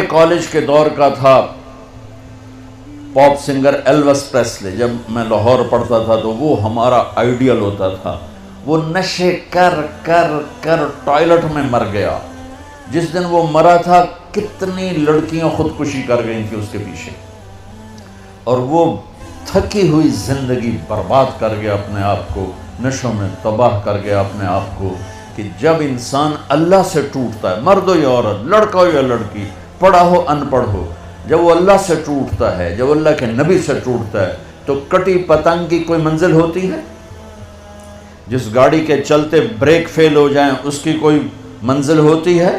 College کے دور کا تھا پاپ سنگر ایلوس پریسلی. جب میں لاہور پڑھتا تھا تو وہ ہمارا آئیڈیل ہوتا تھا. وہ نشے کر کر کر ٹوائلٹ میں مر گیا. جس دن وہ مرا تھا کتنی لڑکیاں خودکشی کر گئی تھیں اس کے پیچھے, اور وہ تھکی ہوئی زندگی برباد کر گیا اپنے آپ کو, نشوں میں تباہ کر گیا اپنے آپ کو. کہ جب انسان اللہ سے ٹوٹتا ہے, مرد ہو یا عورت, لڑکا ہو یا لڑکی, پڑھا ہو ان پڑھ ہو, جب وہ اللہ سے ٹوٹتا ہے, جب اللہ کے نبی سے ٹوٹتا ہے, تو کٹی پتنگ کی کوئی منزل ہوتی ہے؟ جس گاڑی کے چلتے بریک فیل ہو جائیں اس کی کوئی منزل ہوتی ہے؟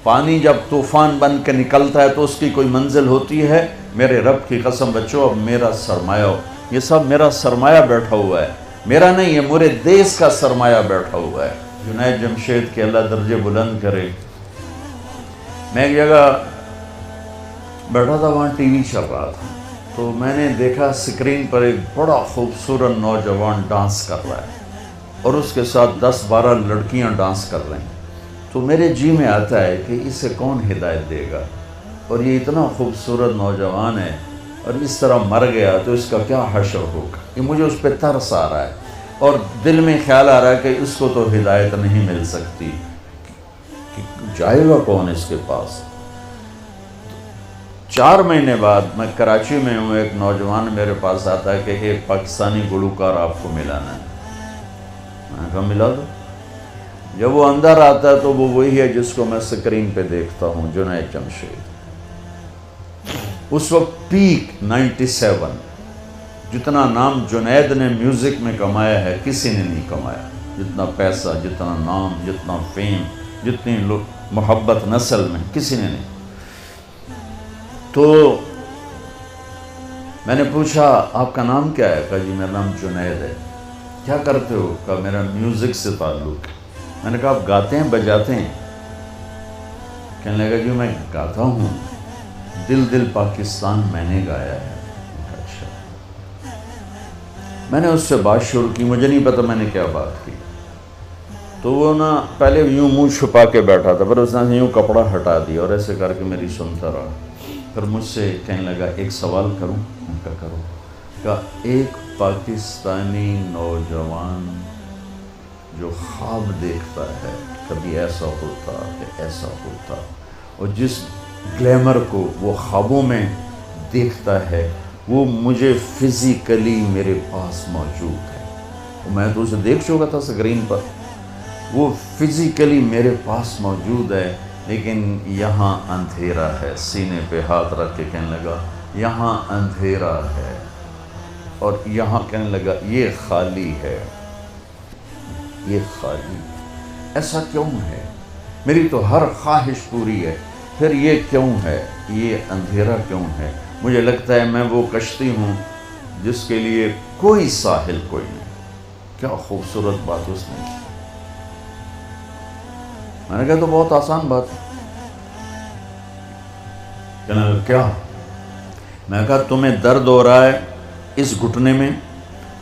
پانی جب طوفان بن کے نکلتا ہے تو اس کی کوئی منزل ہوتی ہے؟ میرے رب کی قسم بچوں, اب میرا سرمایہ ہو, یہ سب میرا سرمایہ بیٹھا ہوا ہے, میرا نہیں, یہ میرے دیس کا سرمایہ بیٹھا ہوا ہے. جنید جمشید کے اللہ درجے بلند کرے. میں ایک جگہ بیٹھا تھا, وہاں ٹی وی چل رہا تھا, تو میں نے دیکھا اسکرین پر ایک بڑا خوبصورت نوجوان ڈانس کر رہا ہے اور اس کے ساتھ 10-12 لڑکیاں ڈانس کر رہی ہیں. تو میرے جی میں آتا ہے کہ اسے کون ہدایت دے گا, اور یہ اتنا خوبصورت نوجوان ہے اور اس طرح مر گیا تو اس کا کیا حشر ہوگا. یہ مجھے اس پہ ترس آ رہا ہے اور دل میں خیال آ رہا ہے کہ اس کو تو ہدایت نہیں مل سکتی, کہ جائے گا کون اس کے پاس. 4 مہینے بعد میں کراچی میں ہوں, ایک نوجوان میرے پاس آتا ہے کہ ایک پاکستانی گلوکار آپ کو ملانا ہے. میں نے کہا ملا دو. جب وہ اندر آتا ہے تو وہ وہی ہے جس کو میں سکرین پہ دیکھتا ہوں, جنید جمشید. اس وقت پیک 97, جتنا نام جنید نے میوزک میں کمایا ہے کسی نے نہیں کمایا. جتنا پیسہ, جتنا نام, جتنا فیم, جتنی محبت نسل میں کسی نے نہیں. تو میں نے پوچھا آپ کا نام کیا ہے؟ کہا جی میرا نام جنید ہے. کیا کرتے ہو؟ کہا میرا میوزک سے تعلق ہے. میں نے کہا آپ گاتے ہیں بجاتے ہیں؟ کہنے لگا جی میں گاتا ہوں, دل دل پاکستان میں نے گایا ہے. اچھا. میں نے اس سے بات شروع کی, مجھے نہیں پتا میں نے کیا بات کی. تو وہ نا پہلے یوں منہ چھپا کے بیٹھا تھا, پھر اس نے یوں کپڑا ہٹا دیا اور ایسے کر کے میری سنتا رہا. پھر مجھ سے کہنے لگا ایک سوال کروں؟ میں کہا کرو. کہا ایک پاکستانی نوجوان جو خواب دیکھتا ہے کبھی ایسا ہوتا کہ ایسا ہوتا, اور جس گلیمر کو وہ خوابوں میں دیکھتا ہے وہ مجھے فزیکلی میرے پاس موجود ہے. میں تو اسے دیکھ چکا تھا اسکرین پر, وہ فزیکلی میرے پاس موجود ہے, لیکن یہاں اندھیرا ہے. سینے پہ ہاتھ رکھ کے کہنے لگا یہاں اندھیرا ہے, اور یہاں کہنے لگا یہ خالی ہے, یہ خالی. ایسا کیوں ہے؟ میری تو ہر خواہش پوری ہے, پھر یہ کیوں ہے, یہ اندھیرا کیوں ہے؟ مجھے لگتا ہے میں وہ کشتی ہوں جس کے لیے کوئی ساحل کوئی نہیں. کیا خوبصورت بات اس نے کی. میں نے کہا تو بہت آسان بات ہے. کہنے لگا کیا؟ میں نے کہا تمہیں درد ہو رہا ہے اس گھٹنے میں,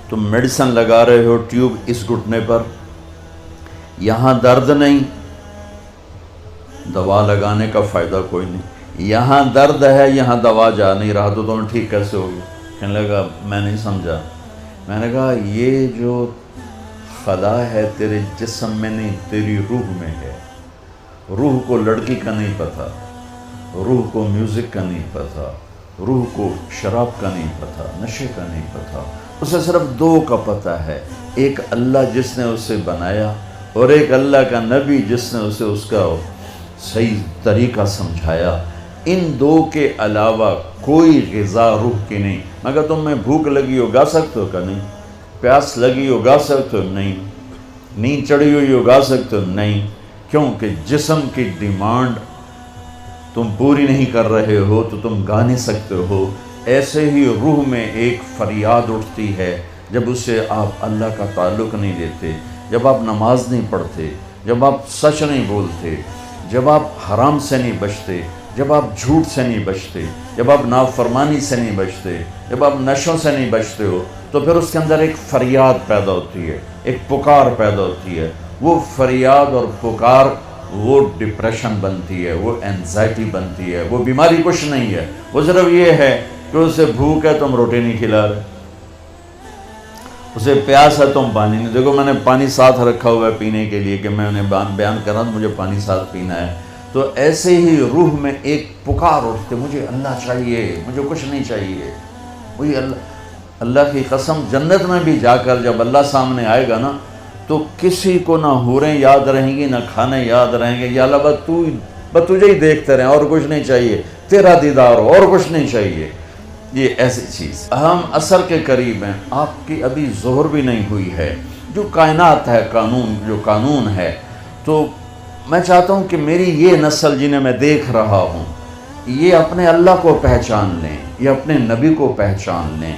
تم میڈیسن لگا رہے ہو ٹیوب اس گھٹنے پر, یہاں درد نہیں, دوا لگانے کا فائدہ کوئی نہیں. یہاں درد ہے, یہاں دوا جا نہیں رہا, تو تمہیں ٹھیک کیسے ہوگی؟ کہنے لگا میں نہیں سمجھا. میں نے کہا یہ جو خلا ہے تیرے جسم میں نہیں, تیری روح میں ہے. روح کو لڑکی کا نہیں پتہ, روح کو میوزک کا نہیں پتہ, روح کو شراب کا نہیں پتہ, نشے کا نہیں پتہ. اسے صرف 2 کا پتہ ہے, ایک اللہ جس نے اسے بنایا, اور ایک اللہ کا نبی جس نے اسے اس کا صحیح طریقہ سمجھایا. ان 2 کے علاوہ کوئی غذا روح کی نہیں. مگر تم میں بھوک لگی ہو گا سکتے ہو کہ نہیں؟ پیاس لگی ہو گا سکتے ہو؟ نہیں. نیند چڑھی ہوئی ہو گا سکتے ہو؟ نہیں. کیونکہ جسم کی ڈیمانڈ تم پوری نہیں کر رہے ہو تو تم گا نہیں سکتے ہو. ایسے ہی روح میں ایک فریاد اٹھتی ہے جب اسے آپ اللہ کا تعلق نہیں دیتے, جب آپ نماز نہیں پڑھتے, جب آپ سچ نہیں بولتے, جب آپ حرام سے نہیں بچتے, جب آپ جھوٹ سے نہیں بچتے, جب آپ نافرمانی سے نہیں بچتے, جب آپ نشوں سے نہیں بچتے ہو, تو پھر اس کے اندر ایک فریاد پیدا ہوتی ہے, ایک پکار پیدا ہوتی ہے. وہ فریاد اور پکار وہ ڈپریشن بنتی ہے، وہ اینزائٹی بنتی ہے، وہ بیماری کچھ نہیں ہے، وہ صرف یہ ہے کہ اسے بھوک ہے تم روٹی نہیں کھلا رہے، اسے پیاس ہے تم پانی نہیں۔ دیکھو میں نے پانی ساتھ رکھا ہوا ہے پینے کے لیے کہ میں انہیں بیان کر رہا ہوں مجھے پانی ساتھ پینا ہے۔ تو ایسے ہی روح میں ایک پکار اٹھتے، مجھے اللہ چاہیے، مجھے کچھ نہیں چاہیے۔ وہی اللہ کی قسم جنت میں بھی جا کر جب اللہ سامنے آئے گا نا تو کسی کو نہ حوریں یاد رہیں گی، نہ کھانے یاد رہیں گے، یا اللہ بس تجھے ہی دیکھتے رہیں، اور کچھ نہیں چاہیے، تیرا دیدار ہو، اور کچھ نہیں چاہیے۔ یہ ایسی چیز، ہم عصر کے قریب ہیں، آپ کی ابھی ظہر بھی نہیں ہوئی ہے، جو کائنات ہے، جو قانون ہے۔ تو میں چاہتا ہوں کہ میری یہ نسل جنہیں میں دیکھ رہا ہوں، یہ اپنے اللہ کو پہچان لیں، یہ اپنے نبی کو پہچان لیں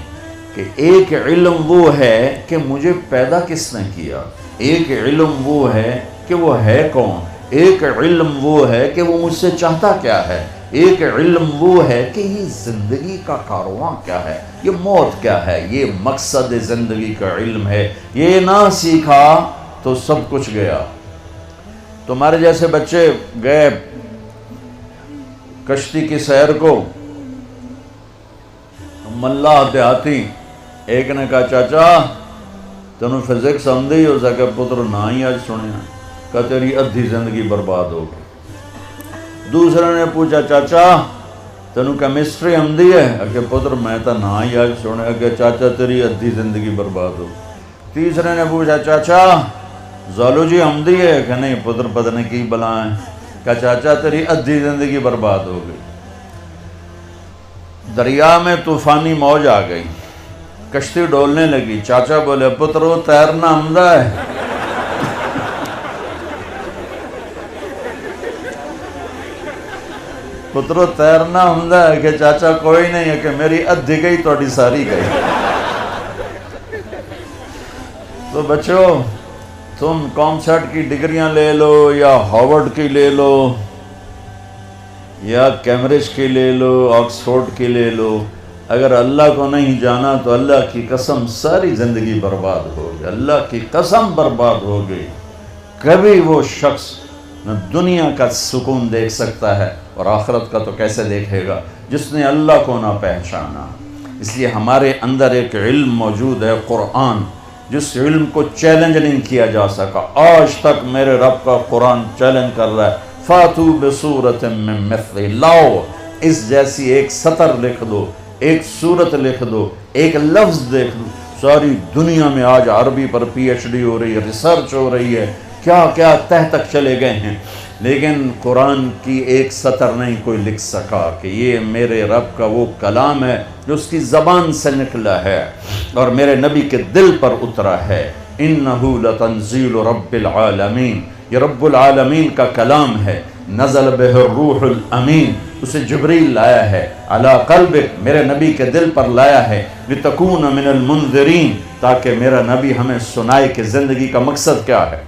کہ ایک علم وہ ہے کہ مجھے پیدا کس نے کیا، ایک علم وہ ہے کہ وہ ہے کون، ایک علم وہ ہے کہ وہ مجھ سے چاہتا کیا ہے، ایک علم وہ ہے کہ یہ زندگی کا کارواں کیا ہے، یہ موت کیا ہے، یہ مقصد زندگی کا علم ہے۔ یہ نہ سیکھا تو سب کچھ گیا۔ تمہارے جیسے بچے گئے کشتی کی سیر کو، ملا دیہاتی ایک نے کہا چاچا تینوں فزکس آندی ہو سکے پتر نہ ہی آج سنیا، کہ تیری ادھی زندگی برباد ہو گئی۔ دوسرے نے پوچھا چاچا تینوں کیمسٹری آندی ہے، کہ پتر میں تو نہ ہی آج سنیا، کہ چاچا تیری ادھی زندگی برباد ہو گئی۔ تیسرے نے پوچھا چاچا زالوجی آندی ہے، کہ نہیں پتر پتہ نہیں کی بلا ہے، کہ چاچا تیری ادھی زندگی برباد ہو گئی۔ دریا میں طوفانی موج آ گئی، کشتی ڈولنے لگی، چاچا بولے پتر وہ تیرنا آمدہ ہے، پترو تیرنا آمدہ ہے، کہ چاچا کوئی نہیں ہے، کہ میری ادھی گئی توڑی ساری گئی۔ تو بچوں تم کامسٹ کی ڈگریاں لے لو یا ہارورڈ کی لے لو یا کیمبرج کی لے لو، آکسفورڈ کی لے لو، اگر اللہ کو نہیں جانا تو اللہ کی قسم ساری زندگی برباد ہو گئی، اللہ کی قسم برباد ہو گئی۔ کبھی وہ شخص نہ دنیا کا سکون دیکھ سکتا ہے اور آخرت کا تو کیسے دیکھے گا جس نے اللہ کو نہ پہچانا۔ اس لیے ہمارے اندر ایک علم موجود ہے، قرآن، جس علم کو چیلنج نہیں کیا جا سکا۔ آج تک میرے رب کا قرآن چیلنج کر رہا ہے، فاتو بصورت من مثلہ، لاؤ اس جیسی ایک سطر لکھ دو، ایک صورت لکھ دو، ایک لفظ دیکھ دو۔ ساری دنیا میں آج عربی پر پی ایچ ڈی ہو رہی ہے، ریسرچ ہو رہی ہے، کیا کیا تہ تک چلے گئے ہیں، لیکن قرآن کی ایک سطر نہیں کوئی لکھ سکا کہ یہ میرے رب کا وہ کلام ہے جو اس کی زبان سے نکلا ہے اور میرے نبی کے دل پر اترا ہے۔ انہو لتنزیل رب العالمین، یہ رب العالمین کا کلام ہے، نزل بہ الروح الامین، اسے جبریل لایا ہے، علی قلبک، میرے نبی کے دل پر لایا ہے، لتکون من المنذرین، تاکہ میرا نبی ہمیں سنائے کہ زندگی کا مقصد کیا ہے۔